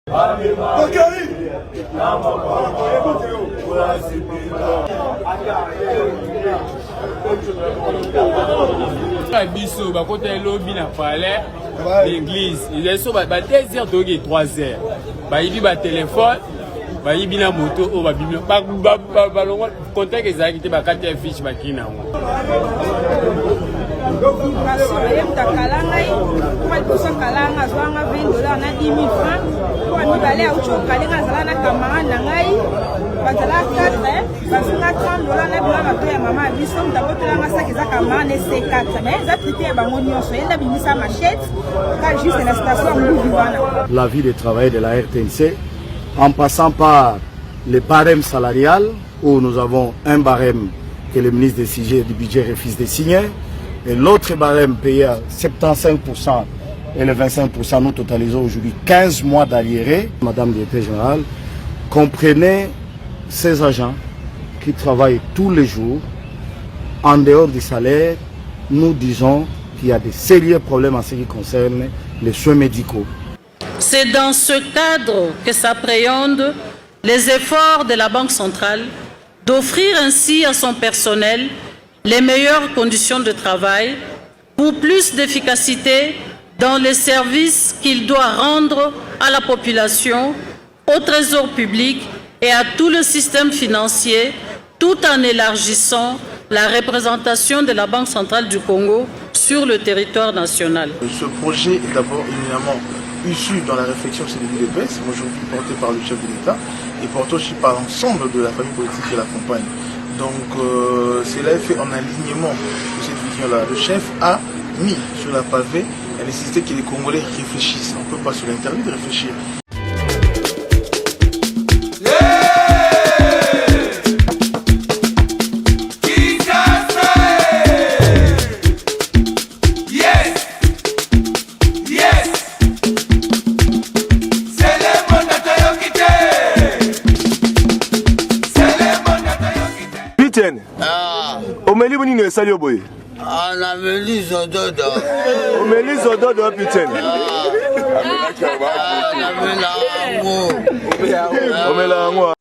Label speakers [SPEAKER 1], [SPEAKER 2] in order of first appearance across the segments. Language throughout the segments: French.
[SPEAKER 1] Biso ba côté lobby na palais l'église ils sont ba 2h donc 3h ba yibi ba téléphone ba yibi na moto o ba biblo ba longo contact ezaki te ba kati fiche ba kina ngo
[SPEAKER 2] La vie des travailleurs de la RTNC, en passant par le barème salarial, où nous avons un barème que le ministre des CIG et du budget refuse de signer, et l'autre barème payé à 75% et le 25%, nous totalisons aujourd'hui 15 mois d'arriérés. Madame la directrice générale, comprenez ces agents qui travaillent tous les jours, en dehors du salaire, nous disons qu'il y a des sérieux problèmes en ce qui concerne les soins médicaux.
[SPEAKER 3] C'est dans ce cadre que s'appréhendent les efforts de la Banque centrale d'offrir ainsi à son personnel les meilleures conditions de travail pour plus d'efficacité dans les services qu'il doit rendre à la population, au trésor public et à tout le système financier, tout en élargissant la représentation de la Banque centrale du Congo sur le territoire national.
[SPEAKER 4] Ce projet est d'abord éminemment issu dans la réflexion sur les villes de baisse, aujourd'hui porté par le chef de l'État et porté aussi par l'ensemble de la famille politique qui l'accompagne. Donc cela est fait en alignement de cette vision-là. Le chef a mis sur la pavé la nécessité que les Congolais réfléchissent. On ne peut pas se l'interdire de réfléchir.
[SPEAKER 5] Omeli boni ne sali oboye.
[SPEAKER 6] Ah na meli zododo.
[SPEAKER 5] Omeli zododo putain.
[SPEAKER 6] Na mela ngo.
[SPEAKER 5] Omela ngo.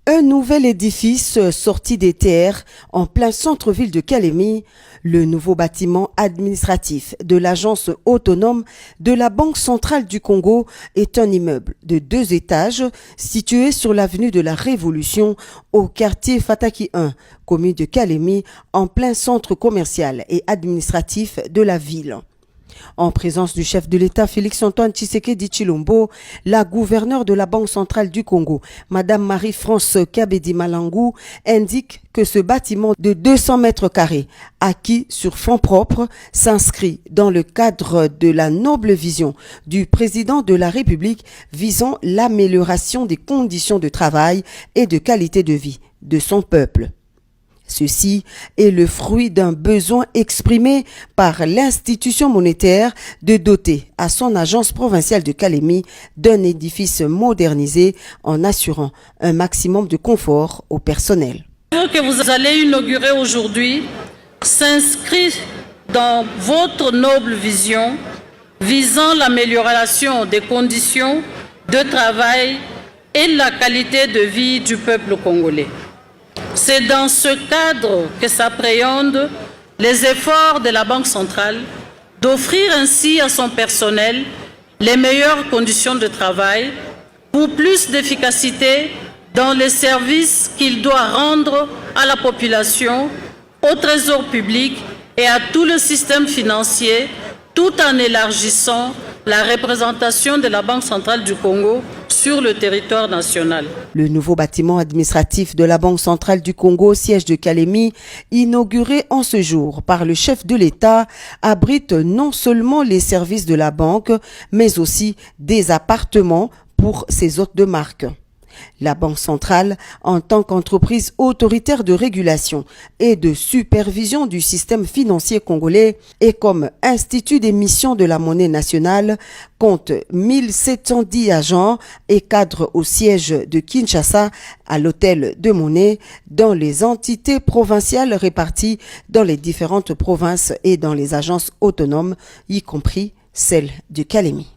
[SPEAKER 7] Un nouvel édifice sorti des terres en plein centre-ville de Kalemi, le nouveau bâtiment administratif de l'agence autonome de la Banque centrale du Congo est un immeuble de 2 étages situé sur l'avenue de la Révolution au quartier Fataki 1, commune de Kalemi, en plein centre commercial et administratif de la ville. En présence du chef de l'État Félix-Antoine Tshisekedi Tshilombo, la gouverneure de la Banque centrale du Congo, Madame Marie-France Kabedi Malangou, indique que ce bâtiment de 200 mètres carrés, acquis sur fonds propres, s'inscrit dans le cadre de la noble vision du président de la République visant l'amélioration des conditions de travail et de qualité de vie de son peuple. Ceci est le fruit d'un besoin exprimé par l'institution monétaire de doter à son agence provinciale de Kalemi d'un édifice modernisé en assurant un maximum de confort au personnel.
[SPEAKER 3] Ce que vous allez inaugurer aujourd'hui s'inscrit dans votre noble vision visant l'amélioration des conditions de travail et la qualité de vie du peuple congolais. C'est dans ce cadre que s'appréhendent les efforts de la Banque centrale d'offrir ainsi à son personnel les meilleures conditions de travail pour plus d'efficacité dans les services qu'il doit rendre à la population, au trésor public et à tout le système financier, tout en élargissant la représentation de la Banque centrale du Congo sur le territoire national.
[SPEAKER 7] Le nouveau bâtiment administratif de la Banque centrale du Congo, siège de Kalemi, inauguré en ce jour par le chef de l'État, abrite non seulement les services de la banque, mais aussi des appartements pour ses hôtes de marque. La Banque centrale, en tant qu'entreprise autoritaire de régulation et de supervision du système financier congolais et comme institut d'émission de la monnaie nationale, compte 1710 agents et cadres au siège de Kinshasa, à l'hôtel de Monnaie, dans les entités provinciales réparties dans les différentes provinces et dans les agences autonomes, y compris celle du Kalemi.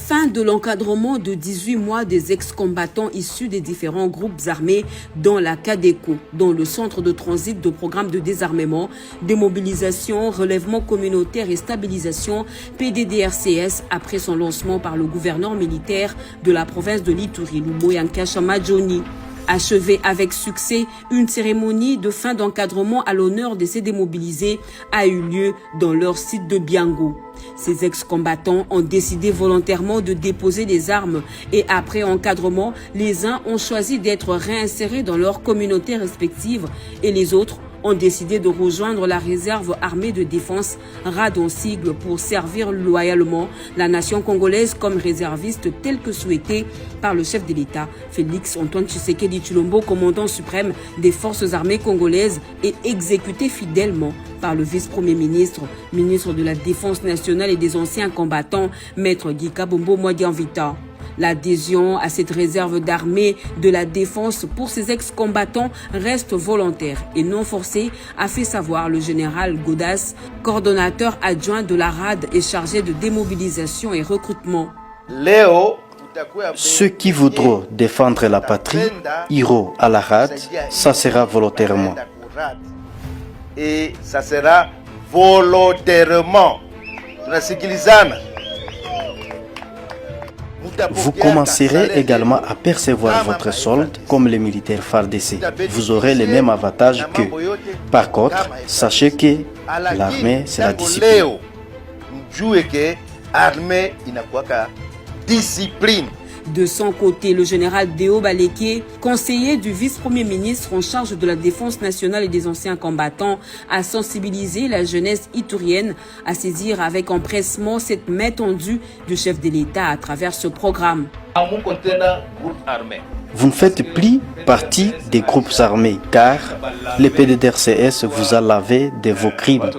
[SPEAKER 8] Fin de l'encadrement de 18 mois des ex-combattants issus des différents groupes armés dans la CADECO, dans le centre de transit de programme de désarmement, démobilisation, relèvement communautaire et stabilisation PDDRCS après son lancement par le gouverneur militaire de la province de l'Ituri, Luboyanka Chamadjoni. Achevée avec succès, une cérémonie de fin d'encadrement à l'honneur de ces démobilisés a eu lieu dans leur site de Biango. Ces ex-combattants ont décidé volontairement de déposer les armes et après encadrement, les uns ont choisi d'être réinsérés dans leurs communautés respectives et les autres ont décidé de rejoindre la réserve armée de défense RAD en sigle pour servir loyalement la nation congolaise comme réserviste tel que souhaité par le chef de l'État, Félix Antoine Tshisekedi Tshilombo, commandant suprême des forces armées congolaises et exécuté fidèlement par le vice-premier ministre, ministre de la Défense nationale et des anciens combattants, Maître Guy Kabombo Mwadianvita. L'adhésion à cette réserve d'armée de la défense pour ces ex-combattants reste volontaire et non forcée, a fait savoir le général Godas, coordonnateur adjoint de la RAD et chargé de démobilisation et recrutement.
[SPEAKER 9] Ceux qui voudront défendre la patrie iront à la RAD, ça sera volontairement.
[SPEAKER 10] Et ça sera volontairement.
[SPEAKER 9] Vous commencerez également à percevoir votre solde comme les militaires FARDC. Vous aurez les mêmes avantages qu'eux. Par contre, sachez que l'armée, c'est la discipline.
[SPEAKER 8] De son côté, le général Déo Baleke, conseiller du vice-premier ministre en charge de la défense nationale et des anciens combattants, a sensibilisé la jeunesse iturienne à saisir avec empressement cette main tendue du chef de l'État à travers ce programme.
[SPEAKER 9] Vous ne faites plus partie des groupes armés car le PDDRCS vous a lavé de vos crimes.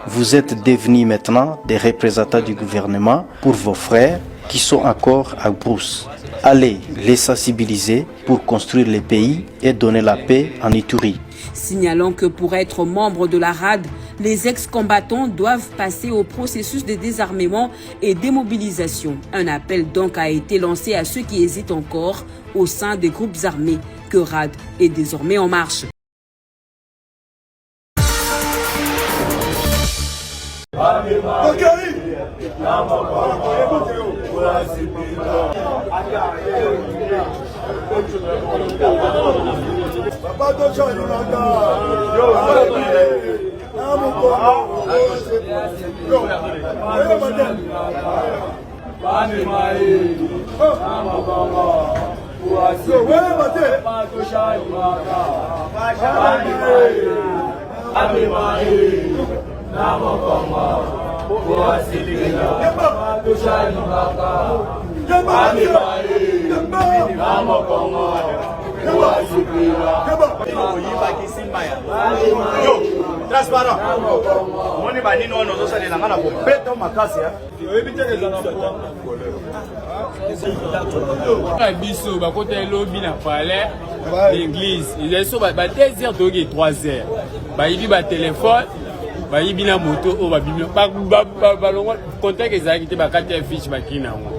[SPEAKER 9] Vous êtes devenus maintenant des représentants du gouvernement pour vos frères qui sont encore à Brousse. Allez les sensibiliser pour construire le pays et donner la paix en Ituri.
[SPEAKER 8] Signalant que pour être membre de la RAD, les ex-combattants doivent passer au processus de désarmement et démobilisation. Un appel donc a été lancé à ceux qui hésitent encore au sein des groupes armés que RAD est désormais en marche.
[SPEAKER 1] biso bakota elobi na palais l'église ils ba 2h toki 3h bayibi ba téléphone bayibi na moto o ba bimio ba balongo contact ezaki te bakati ya fiche bakina ngo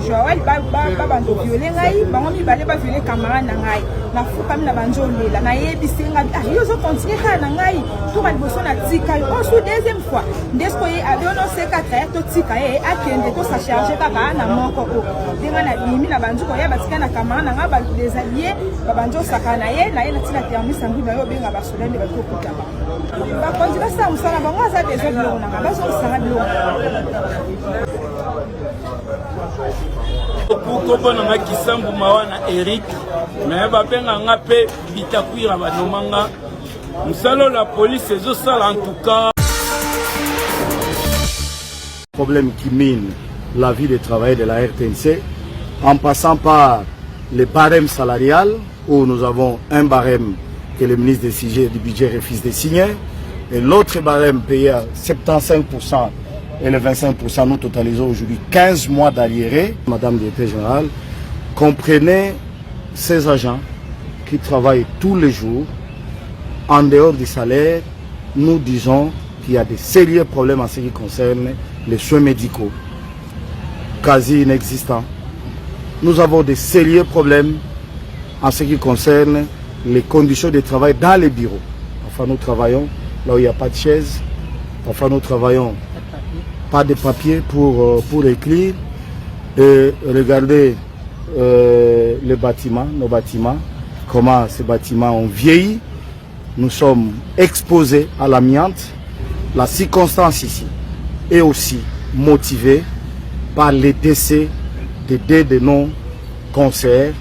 [SPEAKER 11] Joël bando violé ngai bango mibale ba violé camarade na ngai na fuka mina banjo lela na yebisi ngai yo zo continuer ka na ngai to ba liboso na tika yo on deuxième fois ndesko ye aviono C4 to tika ye akende to sa charger kaka na moko o denga na limi na banjo ko ya batika na camarade na ngai ba les alliés ba banjo saka na ye na tina termi sangu na yo benga ba solende ba to kuta ba konjika sa musala bango za bezo bilo na ba zo sanga bilo
[SPEAKER 1] Pourquoi na kisambu mawana Eric na bapenga nga pe bitakwira banomanga musalo la police ezo sala en tout cas
[SPEAKER 2] problème qui mine la vie des travailleurs de la RTNC en passant par les barèmes salariales où nous avons un barème que le ministre des budget refuse de signer et l'autre barème payé à 75% et les 25%, nous totalisons aujourd'hui 15 mois d'arriérés. Madame le directeur général, comprenez ces agents qui travaillent tous les jours, en dehors du salaire, nous disons qu'il y a des sérieux problèmes en ce qui concerne les soins médicaux, quasi inexistants. Nous avons des sérieux problèmes en ce qui concerne les conditions de travail dans les bureaux. Enfin, nous travaillons là où il n'y a pas de chaise. Enfin, nous travaillons pas de papier pour écrire. Et regardez les bâtiments, nos bâtiments, comment ces bâtiments ont vieilli. Nous sommes exposés à l'amiante. La circonstance ici est aussi motivée par les décès de deux de nos conseillers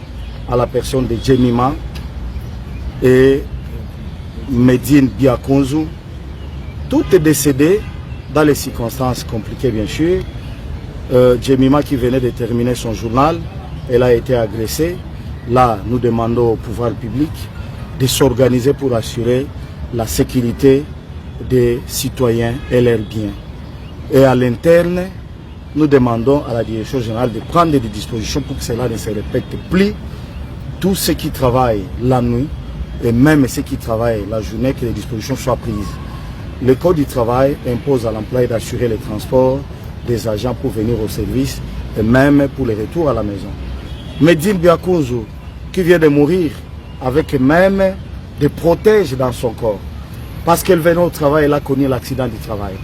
[SPEAKER 2] à la personne de Jemima et Medine Biakonzu. Tout est décédé dans les circonstances compliquées, bien sûr. Jemima qui venait de terminer son journal, elle a été agressée. Là, nous demandons au pouvoir public de s'organiser pour assurer la sécurité des citoyens et leurs biens. Et à l'interne, nous demandons à la direction générale de prendre des dispositions pour que cela ne se répète plus. Tous ceux qui travaillent la nuit et même ceux qui travaillent la journée, que les dispositions soient prises. Le Code du travail impose à l'employé d'assurer les transports des agents pour venir au service et même pour le retour à la maison. Medine Biakonzu, qui vient de mourir avec même des protèges dans son corps, parce qu'elle venait au travail, elle a connu l'accident du travail.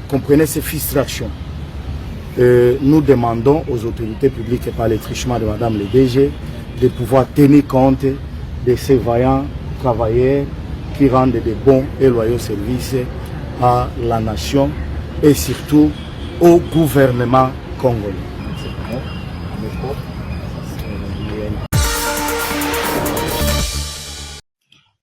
[SPEAKER 2] Comprenez ces frustrations. Nous demandons aux autorités publiques et par les trichements de Madame le DG de pouvoir tenir compte de ces vaillants travailleurs qui rendent de bons et loyaux services à la nation et surtout au gouvernement congolais.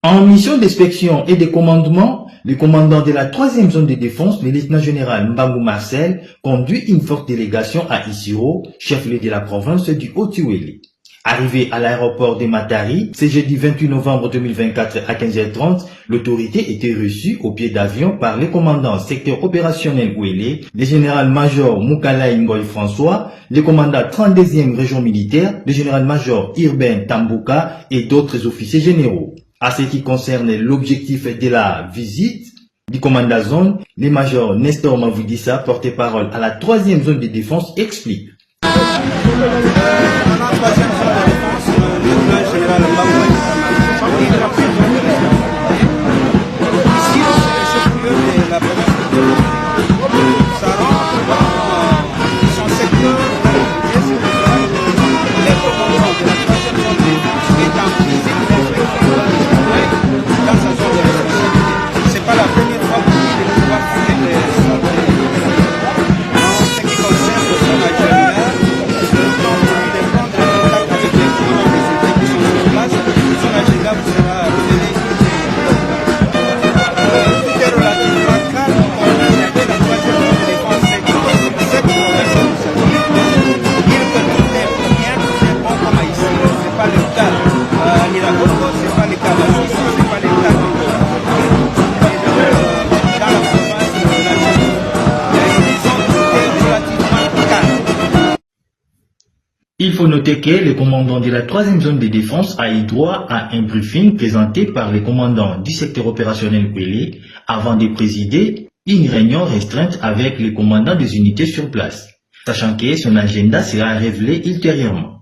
[SPEAKER 12] En mission d'inspection et de commandement, le commandant de la 3e zone de défense, le lieutenant-général Mbangou Marcel, conduit une forte délégation à Isiro, chef-lieu de la province du Haut-Tuwélé. Arrivé à l'aéroport de Matari, ce jeudi 28 novembre 2024 à 15h30, l'autorité était reçue au pied d'avion par le commandant secteur opérationnel Ouélé, le général-major Moukala Ngoy François, le commandant 32e région militaire, le général-major Irben Tambouka et d'autres officiers généraux. À ce qui concerne l'objectif de la visite du commandant zone, le major Nestor Mavudissa, porte-parole à la 3e zone de défense, explique. Il faut noter que le commandant de la 3e zone de défense a eu droit à un briefing présenté par le commandant du secteur opérationnel Ouélé avant de présider une réunion restreinte avec les commandants des unités sur place. sachant que son agenda sera révélé ultérieurement.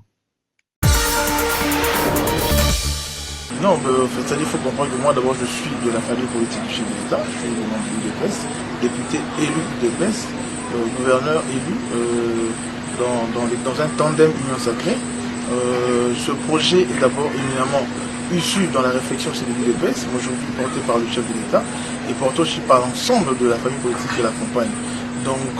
[SPEAKER 4] Non, c'est-à-dire qu'il faut comprendre que moi d'abord je suis de la famille politique du chef de l'État, je suis membre du UDPS, député élu du UDPS, gouverneur élu dans un tandem Union Sacrée. Ce projet est d'abord éminemment issu dans la réflexion chez l'UDPS, aujourd'hui porté par le chef de l'État et porté aussi par l'ensemble de la famille politique qui l'accompagne. Donc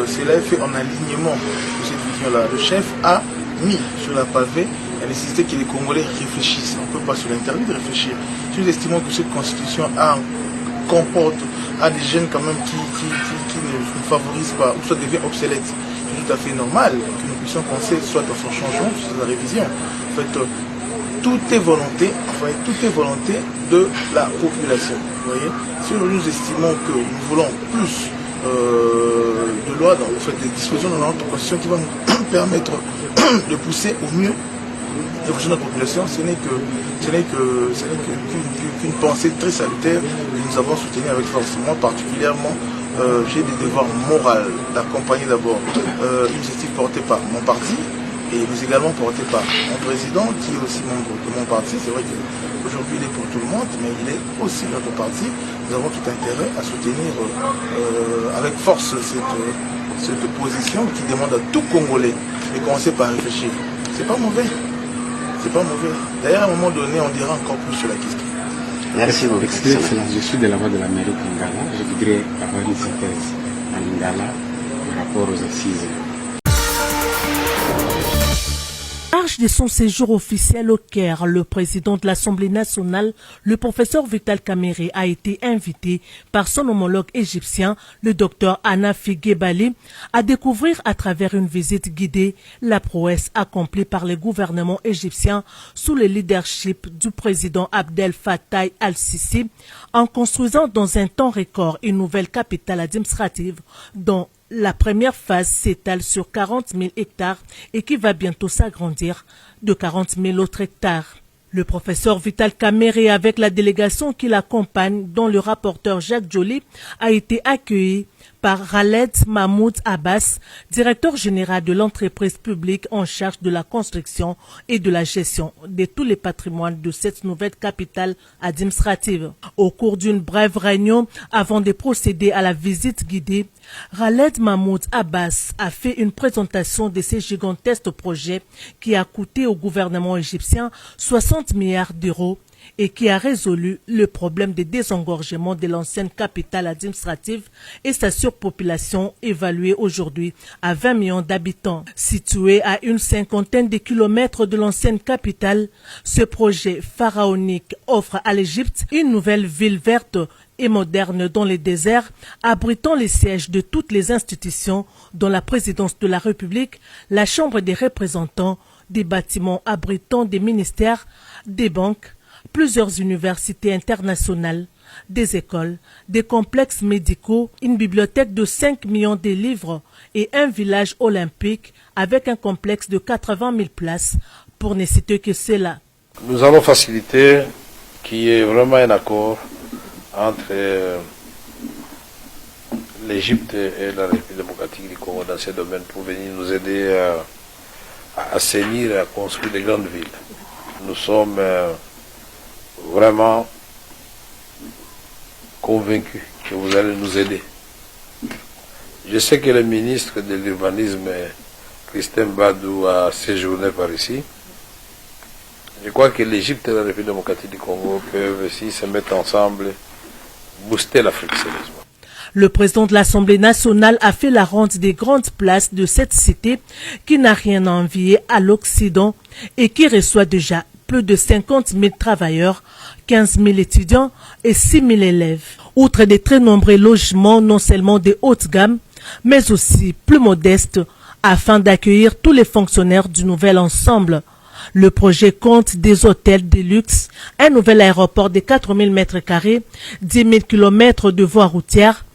[SPEAKER 4] cela est fait en alignement de cette vision-là. Le chef a mis sur la pavée la nécessité que les Congolais réfléchissent. On ne peut pas se l'interdire de réfléchir. Si nous estimons que cette constitution comporte des gènes quand même qui ne favorisent pas, ou soit devient obsolète, c'est tout à fait normal que nous puissions penser soit à son changement, soit à sa révision. En fait, tout est volonté de la population. Vous voyez, si nous estimons que nous voulons plus de lois, en fait, des dispositions dans notre constitution qui vont nous permettre de pousser au mieux les fonctions de la population, ce n'est qu'une pensée très salutaire que nous avons soutenue avec force. Moi particulièrement, j'ai des devoirs moraux d'accompagner d'abord une initiative portée par mon parti et mais également portée par mon président qui est aussi membre de mon parti. C'est vrai qu'aujourd'hui il est pour tout le monde, mais il est aussi notre parti. Nous avons tout intérêt à soutenir avec force cette position qui demande à tout Congolais de commencer par réfléchir. C'est pas mauvais. C'est pas mauvais. D'ailleurs, à un moment donné, on dira encore plus sur la question.
[SPEAKER 13] Merci beaucoup. Excellence, je suis de la voix de la mairie de Lingala. Je voudrais avoir une synthèse à Lingala par rapport aux assises.
[SPEAKER 14] marge de son séjour officiel au Caire, le président de l'Assemblée nationale, le professeur Vital Kamerhe, a été invité par son homologue égyptien, le docteur Anafi Gebali, à découvrir à travers une visite guidée la prouesse accomplie par le gouvernement égyptien sous le leadership du président Abdel Fattah al-Sisi en construisant dans un temps record une nouvelle capitale administrative dont la première phase s'étale sur 40 000 hectares et qui va bientôt s'agrandir de 40 000 autres hectares. Le professeur Vital Kamerhe, avec la délégation qui l'accompagne, dont le rapporteur Jacques Joly, a été accueilli par Khaled Mahmoud Abbas, directeur général de l'entreprise publique en charge de la construction et de la gestion de tous les patrimoines de cette nouvelle capitale administrative. Au cours d'une brève réunion, avant de procéder à la visite guidée, Khaled Mahmoud Abbas a fait une présentation de ce gigantesque projet qui a coûté au gouvernement égyptien 60 milliards d'euros et qui a résolu le problème de désengorgement de l'ancienne capitale administrative et sa surpopulation évaluée aujourd'hui à 20 millions d'habitants. Situé à une cinquantaine de kilomètres de l'ancienne capitale, ce projet pharaonique offre à l'Égypte une nouvelle ville verte et moderne dans les déserts, abritant les sièges de toutes les institutions dont la présidence de la République, la Chambre des représentants, des bâtiments abritant des ministères, des banques, plusieurs universités internationales, des écoles, des complexes médicaux, une bibliothèque de 5 millions de livres et un village olympique avec un complexe de 80 000 places, pour ne citer que cela.
[SPEAKER 15] Nous allons faciliter qu'il y ait vraiment un accord entre l'Égypte et la République démocratique du Congo dans ce domaine pour venir nous aider à assainir et à construire des grandes villes. Nous sommes vraiment convaincus que vous allez nous aider. Je sais que le ministre de l'Urbanisme, Christin Badou, a séjourné par ici. Je crois que l'Égypte et la République démocratique du Congo peuvent aussi se mettre ensemble, booster l'Afrique sérieusement.
[SPEAKER 14] Le président de l'Assemblée nationale a fait la ronde des grandes places de cette cité qui n'a rien à envier à l'Occident et qui reçoit déjà plus de 50 000 travailleurs, 15 000 étudiants et 6 000 élèves. Outre des très nombreux logements, non seulement de haute gamme, mais aussi plus modestes, afin d'accueillir tous les fonctionnaires du nouvel ensemble. Le projet compte des hôtels de luxe, un nouvel aéroport de 4 000 m², 10 000 km de voies routières,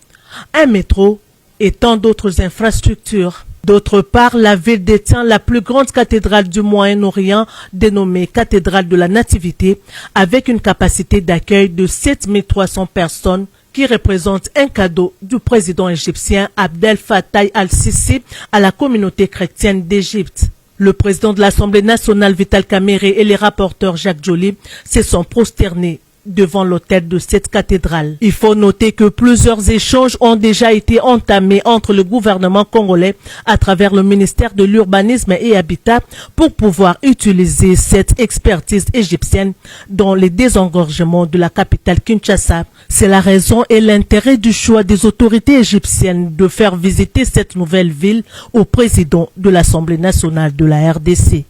[SPEAKER 14] un métro et tant d'autres infrastructures. D'autre part, la ville détient la plus grande cathédrale du Moyen-Orient, dénommée Cathédrale de la Nativité, avec une capacité d'accueil de 7 300 personnes qui représente un cadeau du président égyptien Abdel Fattah al-Sisi à la communauté chrétienne d'Égypte. Le président de l'Assemblée nationale Vital Kamerhe et les rapporteurs Jacques Joly se sont prosternés devant l'autel de cette cathédrale. Il faut noter que plusieurs échanges ont déjà été entamés entre le gouvernement congolais à travers le ministère de l'Urbanisme et Habitat pour pouvoir utiliser cette expertise égyptienne dans les désengorgements de la capitale Kinshasa. C'est la raison et l'intérêt du choix des autorités égyptiennes de faire visiter cette nouvelle ville au président de l'Assemblée nationale de la RDC.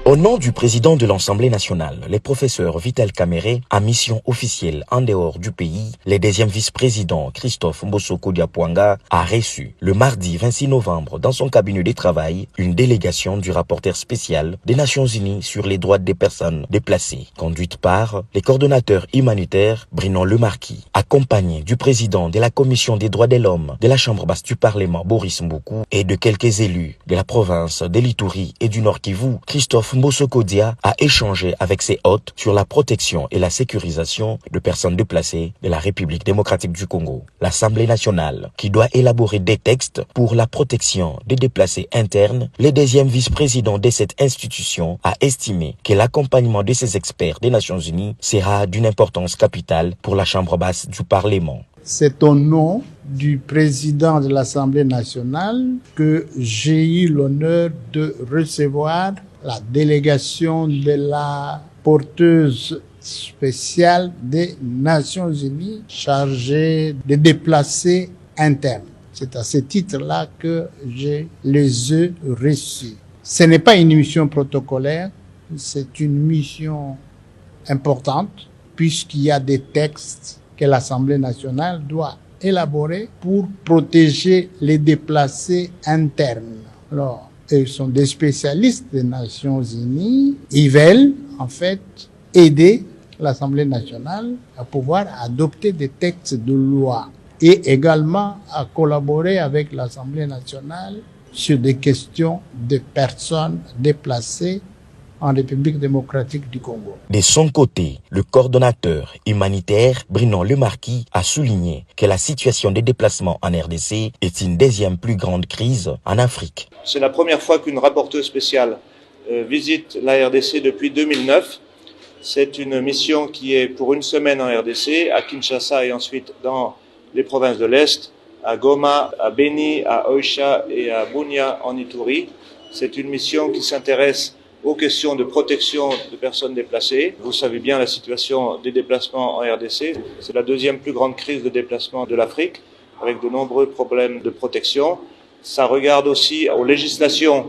[SPEAKER 16] Au nom du président de l'Assemblée nationale, le professeur Vital Kamerhe, à mission officielle en dehors du pays, le deuxième vice-président Christophe Mbosoko Diapwanga a reçu le mardi 26 novembre dans son cabinet de travail une délégation du rapporteur spécial des Nations Unies sur les droits des personnes déplacées, conduite par les coordonnateurs humanitaires Bruno Lemarquis, accompagné du président de la Commission des droits de l'homme de la Chambre basse du Parlement Boris Mboukou et de quelques élus de la province de l'Ituri et du Nord Kivu. Christophe Mbosoko Dia a échangé avec ses hôtes sur la protection et la sécurisation de personnes déplacées de la République démocratique du Congo. L'Assemblée nationale, qui doit élaborer des textes pour la protection des déplacés internes, le deuxième vice-président de cette institution a estimé que l'accompagnement de ces experts des Nations Unies sera d'une importance capitale pour la Chambre basse du Parlement.
[SPEAKER 17] C'est au nom du président de l'Assemblée nationale que j'ai eu l'honneur de recevoir la délégation de la porteuse spéciale des Nations Unies chargée des déplacés internes. C'est à ce titre-là que je les ai reçus. Ce n'est pas une mission protocolaire, c'est une mission importante puisqu'il y a des textes que l'Assemblée nationale doit élaborer pour protéger les déplacés internes. Alors, ils sont des spécialistes des Nations Unies. Ils veulent, en fait, aider l'Assemblée nationale à pouvoir adopter des textes de loi et également à collaborer avec l'Assemblée nationale sur des questions de personnes déplacées en République démocratique du Congo.
[SPEAKER 16] De son côté, le coordonnateur humanitaire Bruno Lemarquis a souligné que la situation des déplacements en RDC est une deuxième plus grande crise en Afrique.
[SPEAKER 18] C'est la première fois qu'une rapporteuse spéciale visite la RDC depuis 2009. C'est une mission qui est pour une semaine en RDC, à Kinshasa et ensuite dans les provinces de l'Est, à Goma, à Beni, à Oicha et à Bunia en Ituri. C'est une mission qui s'intéresse aux questions de protection de personnes déplacées. Vous savez bien la situation des déplacements en RDC. C'est la deuxième plus grande crise de déplacement de l'Afrique, avec de nombreux problèmes de protection. Ça regarde aussi aux législations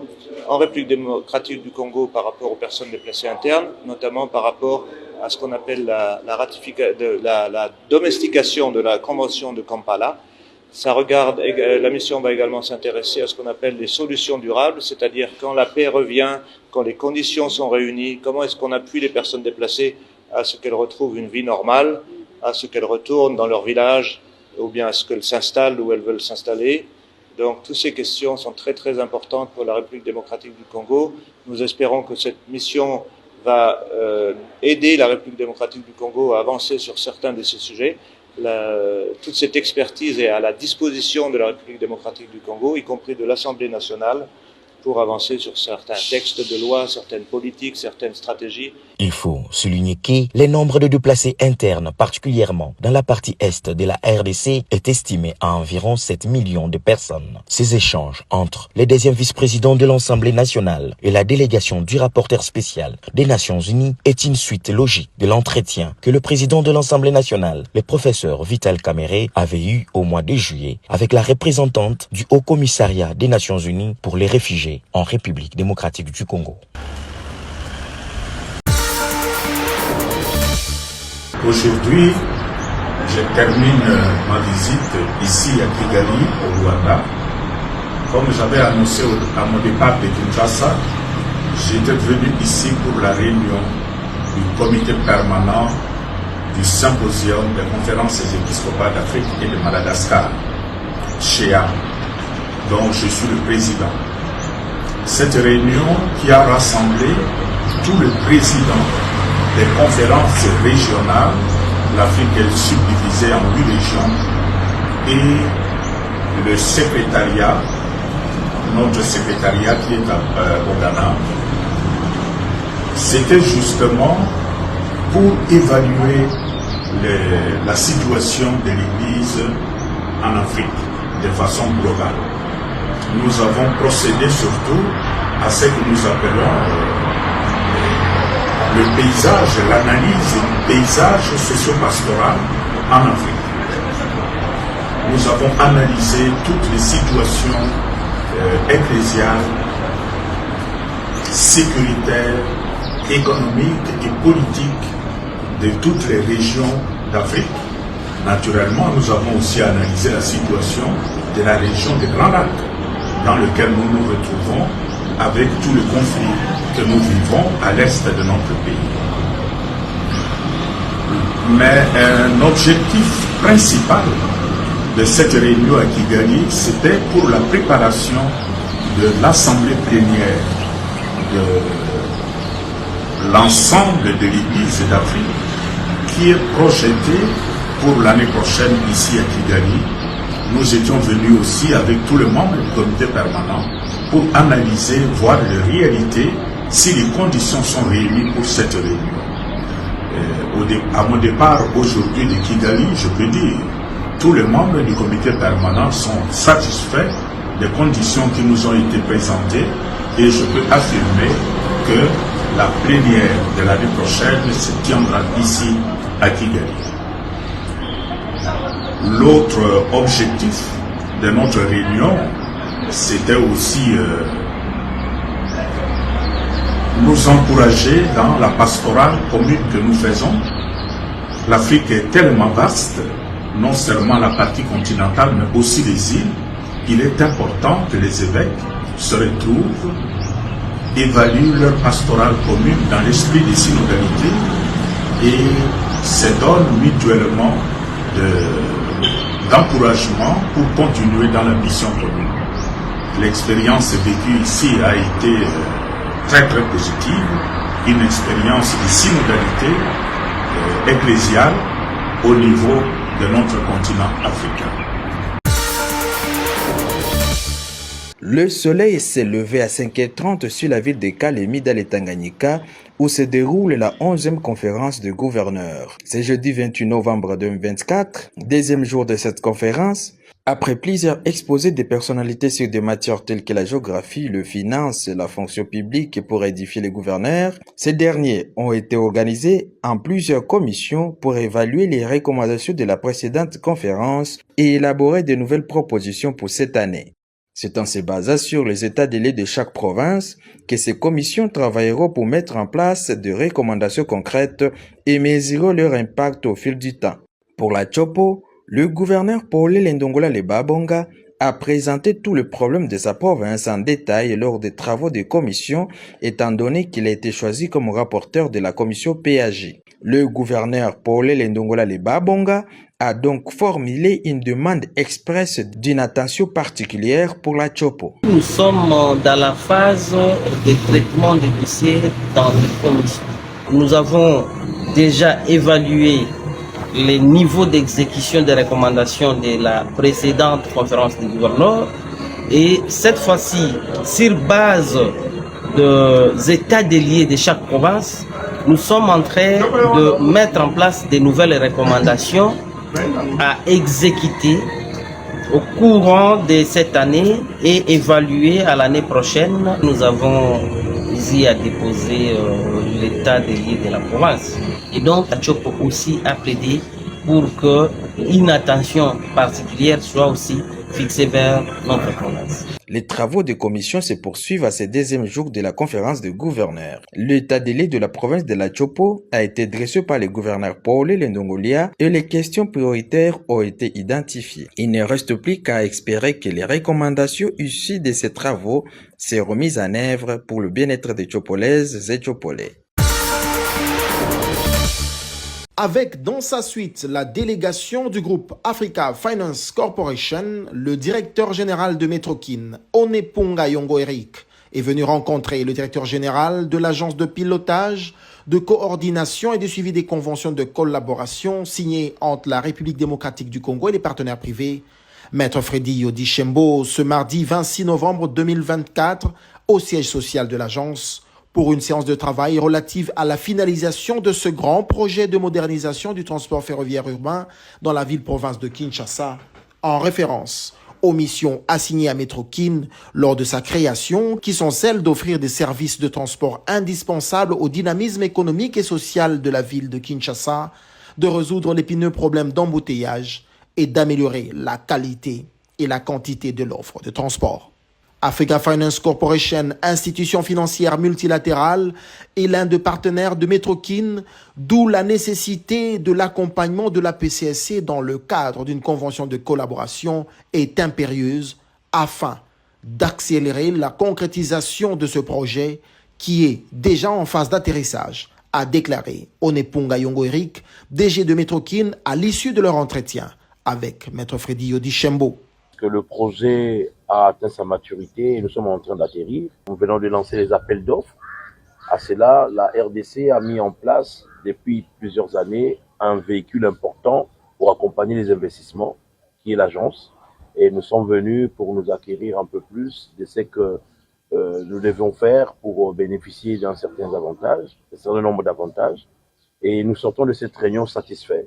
[SPEAKER 18] en République démocratique du Congo par rapport aux personnes déplacées internes, notamment par rapport à ce qu'on appelle la domestication de la Convention de Kampala. Ça regarde, la mission va également s'intéresser à ce qu'on appelle les solutions durables, c'est-à-dire quand la paix revient, quand les conditions sont réunies, comment est-ce qu'on appuie les personnes déplacées à ce qu'elles retrouvent une vie normale, à ce qu'elles retournent dans leur village, ou bien à ce qu'elles s'installent où elles veulent s'installer. Donc toutes ces questions sont très très importantes pour la République démocratique du Congo. Nous espérons que cette mission va aider la République démocratique du Congo à avancer sur certains de ces sujets. Toute cette expertise est à la disposition de la République démocratique du Congo, y compris de l'Assemblée nationale, pour avancer sur certains textes de loi, certaines politiques, certaines stratégies.
[SPEAKER 16] Il faut souligner que le nombre de déplacés internes, particulièrement dans la partie est de la RDC, est estimé à environ 7 millions de personnes. Ces échanges entre le deuxième vice-président de l'Assemblée nationale et la délégation du rapporteur spécial des Nations Unies est une suite logique de l'entretien que le président de l'Assemblée nationale, le professeur Vital Kamerhe, avait eu au mois de juillet avec la représentante du Haut Commissariat des Nations Unies pour les réfugiés en République démocratique du Congo.
[SPEAKER 19] Aujourd'hui, je termine ma visite ici à Kigali, au Rwanda. Comme j'avais annoncé à mon départ de Kinshasa, j'étais venu ici pour la réunion du comité permanent du symposium des conférences épiscopales d'Afrique et de Madagascar, CHEA, dont je suis le président. Cette réunion qui a rassemblé tous les présidents des conférences régionales l'Afrique est subdivisée en 8 régions et le secrétariat, notre secrétariat qui est au Ghana, c'était justement pour évaluer la situation de l'Église en Afrique de façon globale. Nous avons procédé surtout à ce que nous appelons le paysage, l'analyse du paysage socio-pastoral en Afrique. Nous avons analysé toutes les situations ecclésiales, sécuritaires, économiques et politiques de toutes les régions d'Afrique. Naturellement, nous avons aussi analysé la situation de la région des Grands Lacs, dans lequel nous nous retrouvons avec tous les conflits que nous vivons à l'est de notre pays. Mais un objectif principal de cette réunion à Kigali, c'était pour la préparation de l'Assemblée plénière de l'ensemble de l'Église d'Afrique qui est projetée pour l'année prochaine ici à Kigali. Nous étions venus aussi avec tous les membres du comité permanent pour analyser, voir les réalités, si les conditions sont réunies pour cette réunion. À mon départ aujourd'hui de Kigali, je peux dire, tous les membres du comité permanent sont satisfaits des conditions qui nous ont été présentées et je peux affirmer que la plénière de l'année prochaine se tiendra ici à Kigali. L'autre objectif de notre réunion, c'était aussi nous encourager dans la pastorale commune que nous faisons. L'Afrique est tellement vaste, non seulement la partie continentale, mais aussi les îles. Il est important que les évêques se retrouvent, évaluent leur pastorale commune dans l'esprit des synodalités et se donnent mutuellement d'encouragement pour continuer dans la mission commune. L'expérience vécue ici a été très positive, une expérience de synodalité ecclésiale au niveau de notre continent africain.
[SPEAKER 20] Le soleil s'est levé à 5h30 sur la ville de Kalemi dans le Tanganyika où se déroule la 11e conférence de gouverneurs. C'est jeudi 28 novembre 2024, deuxième jour de cette conférence. Après plusieurs exposés de personnalités sur des matières telles que la géographie, le finance et la fonction publique pour édifier les gouverneurs, ces derniers ont été organisés en plusieurs commissions pour évaluer les recommandations de la précédente conférence et élaborer de nouvelles propositions pour cette année. C'est en se basant sur les états des lieux de chaque province que ces commissions travailleront pour mettre en place des recommandations concrètes et mesurer leur impact au fil du temps. Pour la Chopo, le gouverneur Paulé Ndongola Lebabonga a présenté tout le problème de sa province en détail lors des travaux de commission, étant donné qu'il a été choisi comme rapporteur de la commission PAJ. Le gouverneur Paulé Ndongola Lebabonga a donc formulé une demande expresse d'une attention particulière pour la Chopo.
[SPEAKER 21] Nous sommes dans la phase de traitement des dossiers dans les commissions. Nous avons déjà évalué les niveaux d'exécution des recommandations de la précédente conférence des gouverneurs et cette fois-ci, sur base des états des lieux de chaque province, nous sommes en train de mettre en place de nouvelles recommandations à exécuter au courant de cette année et évaluer à l'année prochaine. Nous avons ici à déposer l'état des lieux de la province. Et donc, la Chopo aussi a plaidé pour qu'une attention particulière soit aussi fixée vers notre province.
[SPEAKER 20] Les travaux de commission se poursuivent à ce deuxième jour de la conférence de gouverneurs. L'état des lieux de la province de la Chopo a été dressé par le gouverneur Paulé Ndongolia et les questions prioritaires ont été identifiées. Il ne reste plus qu'à espérer que les recommandations issues de ces travaux seront mises en œuvre pour le bien-être des Chopolaises et Chopolais.
[SPEAKER 22] Avec dans sa suite la délégation du groupe Africa Finance Corporation, le directeur général de Metrokin, Oneponga Yongo Eric, est venu rencontrer le directeur général de l'agence de pilotage, de coordination et de suivi des conventions de collaboration signées entre la République démocratique du Congo et les partenaires privés, Maître Freddy Yodi Shembo, ce mardi 26 novembre 2024 au siège social de l'agence pour une séance de travail relative à la finalisation de ce grand projet de modernisation du transport ferroviaire urbain dans la ville-province de Kinshasa, en référence aux missions assignées à Metrokin lors de sa création, qui sont celles d'offrir des services de transport indispensables au dynamisme économique et social de la ville de Kinshasa, de résoudre l'épineux problème d'embouteillage et d'améliorer la qualité et la quantité de l'offre de transport. Africa Finance Corporation, institution financière multilatérale, est l'un des partenaires de Metrokin, d'où la nécessité de l'accompagnement de la PCSC dans le cadre d'une convention de collaboration est impérieuse afin d'accélérer la concrétisation de ce projet qui est déjà en phase d'atterrissage, a déclaré Onepunga Yongo Eric, DG de Metrokin, à l'issue de leur entretien avec Maître Freddy Yodi Shembo.
[SPEAKER 5] Que le projet a atteint sa maturité et nous sommes en train d'atterrir. Nous venons de lancer les appels d'offres. À cela, la RDC a mis en place depuis plusieurs années un véhicule important pour accompagner les investissements, qui est l'agence. Et nous sommes venus pour nous acquérir un peu plus de ce que nous devons faire pour bénéficier d'un certain avantage, un certain nombre d'avantages. Et nous sortons de cette réunion satisfaits.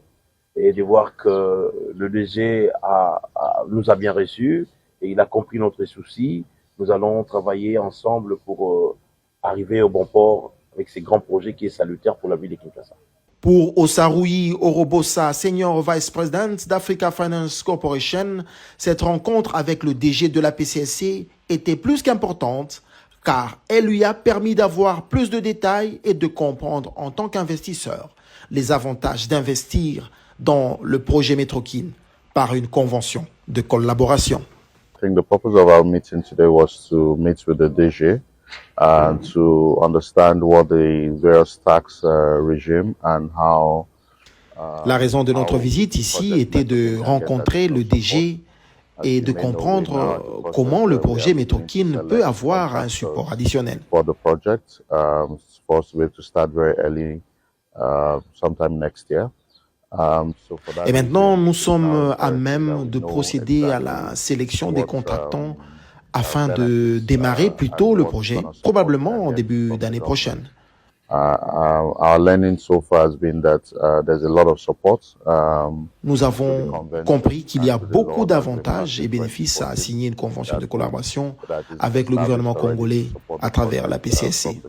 [SPEAKER 5] Et de voir que le DG nous a bien reçus et il a compris notre souci. Nous allons travailler ensemble pour arriver au bon port avec ces grands projets qui est salutaire pour la ville de Kinshasa.
[SPEAKER 22] Pour Osaroui Orobosa, Senior Vice President d'Africa Finance Corporation, cette rencontre avec le DG de la PCSC était plus qu'importante car elle lui a permis d'avoir plus de détails et de comprendre en tant qu'investisseur les avantages d'investir dans le projet Metrokin par une convention de collaboration.
[SPEAKER 6] I think the purpose of our meeting today was to meet with the DG and to understand what the various tax regime and how.
[SPEAKER 22] La raison de notre visite ici était de rencontrer le DG et de comprendre comment le projet Metrokin peut avoir un support additionnel.
[SPEAKER 6] For the project, it's supposed to be to start very early, sometime next year.
[SPEAKER 22] Et maintenant, nous sommes à même de procéder à la sélection des contractants afin de démarrer plus tôt le projet, probablement en début d'année prochaine. Nous avons compris qu'il y a beaucoup d'avantages et bénéfices à signer une convention de collaboration avec le gouvernement congolais à travers la PCSC.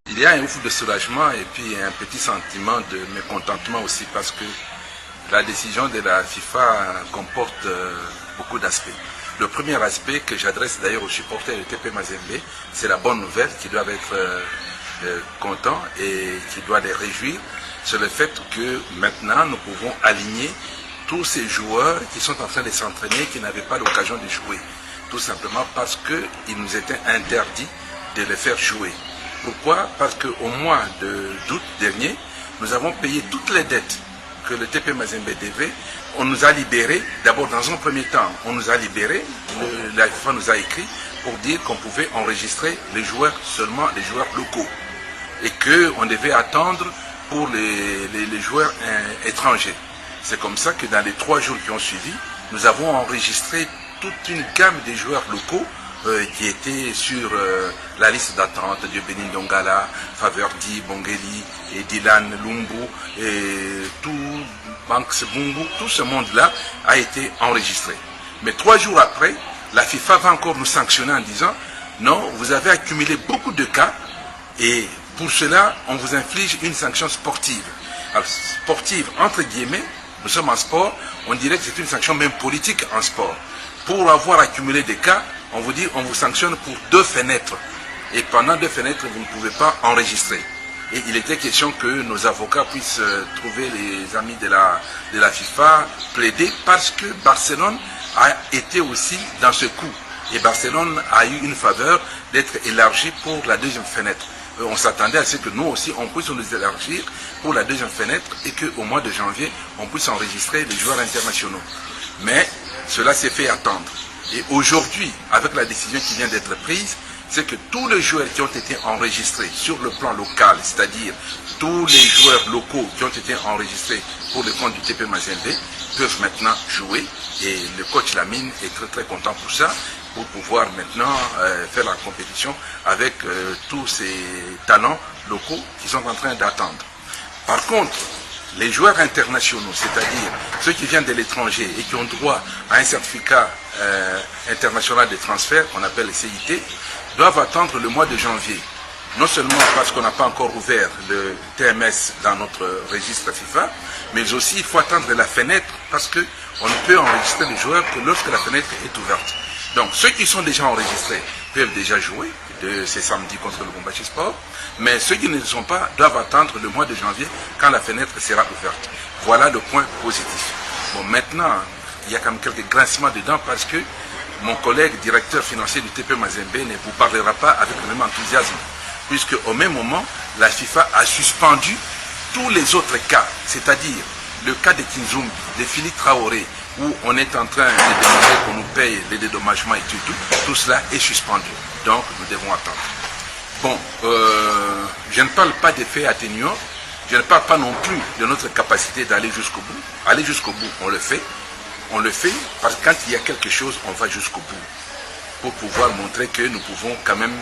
[SPEAKER 23] Il y a un ouf de soulagement et puis un petit sentiment de mécontentement aussi parce que la décision de la FIFA comporte beaucoup d'aspects. Le premier aspect que j'adresse d'ailleurs aux supporters du TP Mazembe, c'est la bonne nouvelle qui doivent être contents et qui doit les réjouir sur le fait que maintenant nous pouvons aligner tous ces joueurs qui sont en train de s'entraîner, qui n'avaient pas l'occasion de jouer. Tout simplement parce qu'il nous était interdit de les faire jouer. Pourquoi? Parce qu'au mois d'août dernier, nous avons payé toutes les dettes que le TP Mazembe devait. On nous a libérés, d'abord dans un premier temps, on nous a libérés, la FIFA nous a écrit pour dire qu'on pouvait enregistrer les joueurs, seulement les joueurs locaux. Et qu'on devait attendre pour les joueurs étrangers. C'est comme ça que dans les 3 jours qui ont suivi, nous avons enregistré toute une gamme de joueurs locaux qui étaient sur la liste d'attente de Benin Dongala, Faveur Di, Bongeli, et Dylan Lumbu, et tout Banks Bungu, tout ce monde-là a été enregistré. Mais 3 jours après, la FIFA va encore nous sanctionner en disant non, vous avez accumulé beaucoup de cas et pour cela, on vous inflige une sanction sportive. Alors, sportive, entre guillemets, nous sommes en sport, on dirait que c'est une sanction même politique en sport. Pour avoir accumulé des cas, on vous dit, on vous sanctionne pour 2 fenêtres. Et pendant 2 fenêtres, vous ne pouvez pas enregistrer. Et il était question que nos avocats puissent trouver les amis de la FIFA, plaider, parce que Barcelone a été aussi dans ce coup. Et Barcelone a eu une faveur d'être élargie pour la 2e fenêtre. On s'attendait à ce que nous aussi, on puisse nous élargir pour la 2e fenêtre et qu'au mois de janvier, on puisse enregistrer les joueurs internationaux. Mais cela s'est fait attendre. Et aujourd'hui, avec la décision qui vient d'être prise, c'est que tous les joueurs qui ont été enregistrés sur le plan local, c'est-à-dire tous les joueurs locaux qui ont été enregistrés pour le compte du TP Mazembe, peuvent maintenant jouer. Et le coach Lamine est très très content pour ça, pour pouvoir maintenant faire la compétition avec tous ces talents locaux qui sont en train d'attendre. Par contre, les joueurs internationaux, c'est-à-dire ceux qui viennent de l'étranger et qui ont droit à un certificat international de transfert, qu'on appelle le CIT, doivent attendre le mois de janvier. Non seulement parce qu'on n'a pas encore ouvert le TMS dans notre registre FIFA, mais aussi il faut attendre la fenêtre parce qu'on ne peut enregistrer les joueurs que lorsque la fenêtre est ouverte. Donc ceux qui sont déjà enregistrés peuvent déjà jouer ce samedi contre le Lubumbashi Sport, mais ceux qui ne le sont pas doivent attendre le mois de janvier quand la fenêtre sera ouverte. Voilà le point positif. Bon, maintenant, il y a quand même quelques grincements dedans parce que mon collègue directeur financier du TP Mazembe ne vous parlera pas avec le même enthousiasme, puisque au même moment, la FIFA a suspendu tous les autres cas, c'est-à-dire le cas de Kinzumbi, de Philippe Traoré, où on est en train de demander qu'on nous paye les dédommagements et tout cela est suspendu. Donc nous devons attendre. Bon, je ne parle pas des faits atténuants, je ne parle pas non plus de notre capacité d'aller jusqu'au bout. Aller jusqu'au bout, on le fait parce que quand il y a quelque chose, on va jusqu'au bout pour pouvoir montrer que nous pouvons quand même...